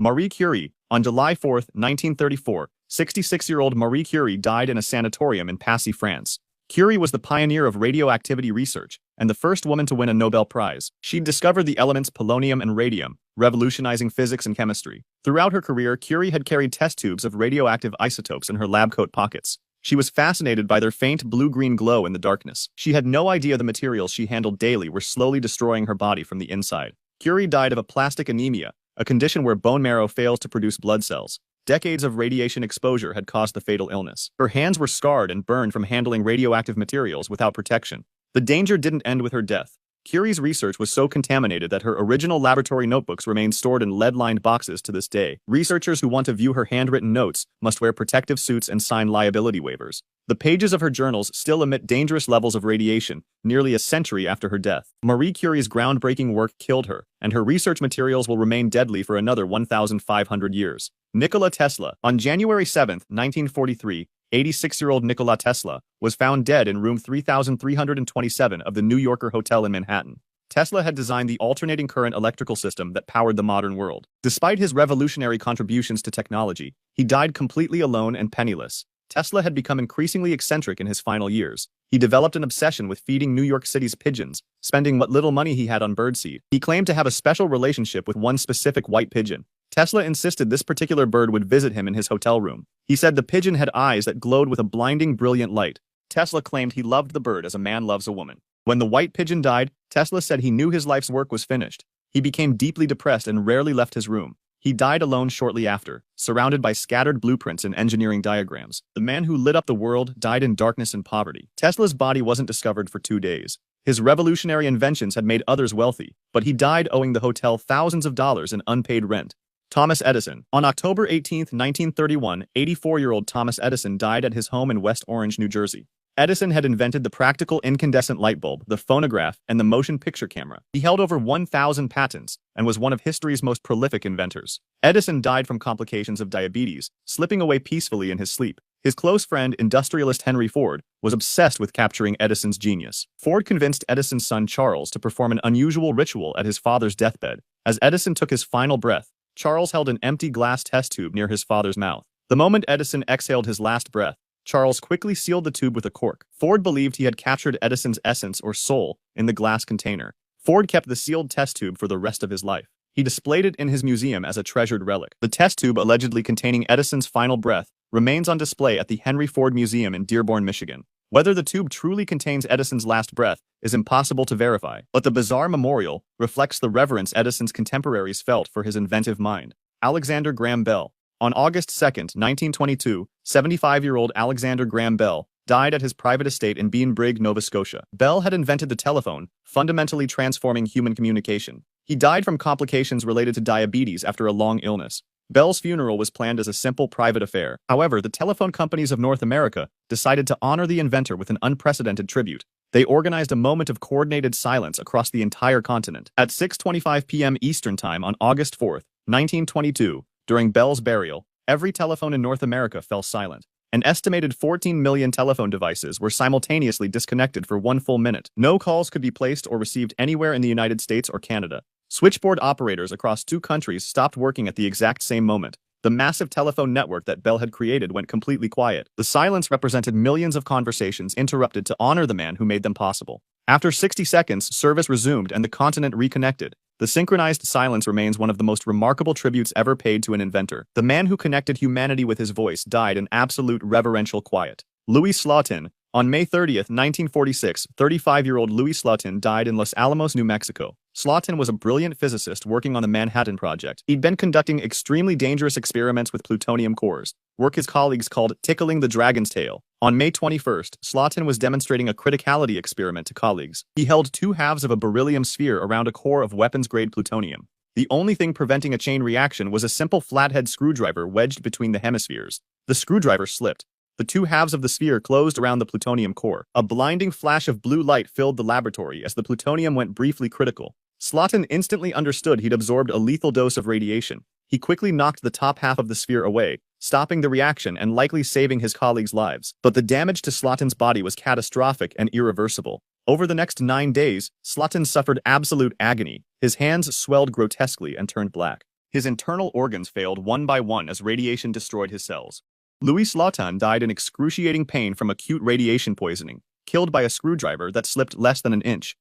Marie Curie. On July 4, 1934, 66-year-old Marie Curie died in a sanatorium in Passy, France. Curie was the pioneer of radioactivity research and the first woman to win a Nobel Prize. She discovered the elements polonium and radium, revolutionizing physics and chemistry. Throughout her career, Curie had carried test tubes of radioactive isotopes in her lab coat pockets. She was fascinated by their faint blue-green glow in the darkness. She had no idea the materials she handled daily were slowly destroying her body from the inside. Curie died of aplastic anemia, a condition where bone marrow fails to produce blood cells. Decades of radiation exposure had caused the fatal illness. Her hands were scarred and burned from handling radioactive materials without protection. The danger didn't end with her death. Curie's research was so contaminated that her original laboratory notebooks remain stored in lead-lined boxes to this day. Researchers who want to view her handwritten notes must wear protective suits and sign liability waivers. The pages of her journals still emit dangerous levels of radiation, nearly a century after her death. Marie Curie's groundbreaking work killed her, and her research materials will remain deadly for another 1,500 years. Nikola Tesla. On January 7, 1943, 86-year-old Nikola Tesla was found dead in room 3327 of the New Yorker Hotel in Manhattan. Tesla had designed the alternating current electrical system that powered the modern world. Despite his revolutionary contributions to technology, he died completely alone and penniless. Tesla had become increasingly eccentric in his final years. He developed an obsession with feeding New York City's pigeons, spending what little money he had on birdseed. He claimed to have a special relationship with one specific white pigeon. Tesla insisted this particular bird would visit him in his hotel room. He said the pigeon had eyes that glowed with a blinding, brilliant light. Tesla claimed he loved the bird as a man loves a woman. When the white pigeon died, Tesla said he knew his life's work was finished. He became deeply depressed and rarely left his room. He died alone shortly after, surrounded by scattered blueprints and engineering diagrams. The man who lit up the world died in darkness and poverty. Tesla's body wasn't discovered for 2 days. His revolutionary inventions had made others wealthy, but he died owing the hotel thousands of dollars in unpaid rent. Thomas Edison. On October 18, 1931, 84-year-old Thomas Edison died at his home in West Orange, New Jersey. Edison had invented the practical incandescent light bulb, the phonograph, and the motion picture camera. He held over 1,000 patents and was one of history's most prolific inventors. Edison died from complications of diabetes, slipping away peacefully in his sleep. His close friend, industrialist Henry Ford, was obsessed with capturing Edison's genius. Ford convinced Edison's son Charles to perform an unusual ritual at his father's deathbed. As Edison took his final breath, Charles held an empty glass test tube near his father's mouth. The moment Edison exhaled his last breath, Charles quickly sealed the tube with a cork. Ford believed he had captured Edison's essence or soul in the glass container. Ford kept the sealed test tube for the rest of his life. He displayed it in his museum as a treasured relic. The test tube allegedly containing Edison's final breath remains on display at the Henry Ford Museum in Dearborn, Michigan. Whether the tube truly contains Edison's last breath is impossible to verify, but the bizarre memorial reflects the reverence Edison's contemporaries felt for his inventive mind. Alexander Graham Bell. On August 2, 1922, 75-year-old Alexander Graham Bell died at his private estate in Beanbrig, Nova Scotia. Bell had invented the telephone, fundamentally transforming human communication. He died from complications related to diabetes after a long illness. Bell's funeral was planned as a simple private affair. However, the telephone companies of North America decided to honor the inventor with an unprecedented tribute. They organized a moment of coordinated silence across the entire continent. At 6:25 p.m. Eastern Time on August 4, 1922, during Bell's burial, every telephone in North America fell silent. An estimated 14 million telephone devices were simultaneously disconnected for 1 full minute. No calls could be placed or received anywhere in the United States or Canada. Switchboard operators across 2 countries stopped working at the exact same moment. The massive telephone network that Bell had created went completely quiet. The silence represented millions of conversations interrupted to honor the man who made them possible. After 60 seconds, service resumed and the continent reconnected. The synchronized silence remains one of the most remarkable tributes ever paid to an inventor. The man who connected humanity with his voice died in absolute reverential quiet. Louis Slotin. On May 30, 1946, 35-year-old Louis Slotin died in Los Alamos, New Mexico. Slotin was a brilliant physicist working on the Manhattan Project. He'd been conducting extremely dangerous experiments with plutonium cores, work his colleagues called tickling the dragon's tail. On May 21st, Slotin was demonstrating a criticality experiment to colleagues. He held 2 halves of a beryllium sphere around a core of weapons-grade plutonium. The only thing preventing a chain reaction was a simple flathead screwdriver wedged between the hemispheres. The screwdriver slipped. The 2 halves of the sphere closed around the plutonium core. A blinding flash of blue light filled the laboratory as the plutonium went briefly critical. Slotin instantly understood he'd absorbed a lethal dose of radiation. He quickly knocked the top half of the sphere away, stopping the reaction and likely saving his colleagues' lives. But the damage to Slotin's body was catastrophic and irreversible. Over the next 9 days, Slotin suffered absolute agony. His hands swelled grotesquely and turned black. His internal organs failed one by one as radiation destroyed his cells. Louis Slotin died in excruciating pain from acute radiation poisoning, killed by a screwdriver that slipped less than an inch.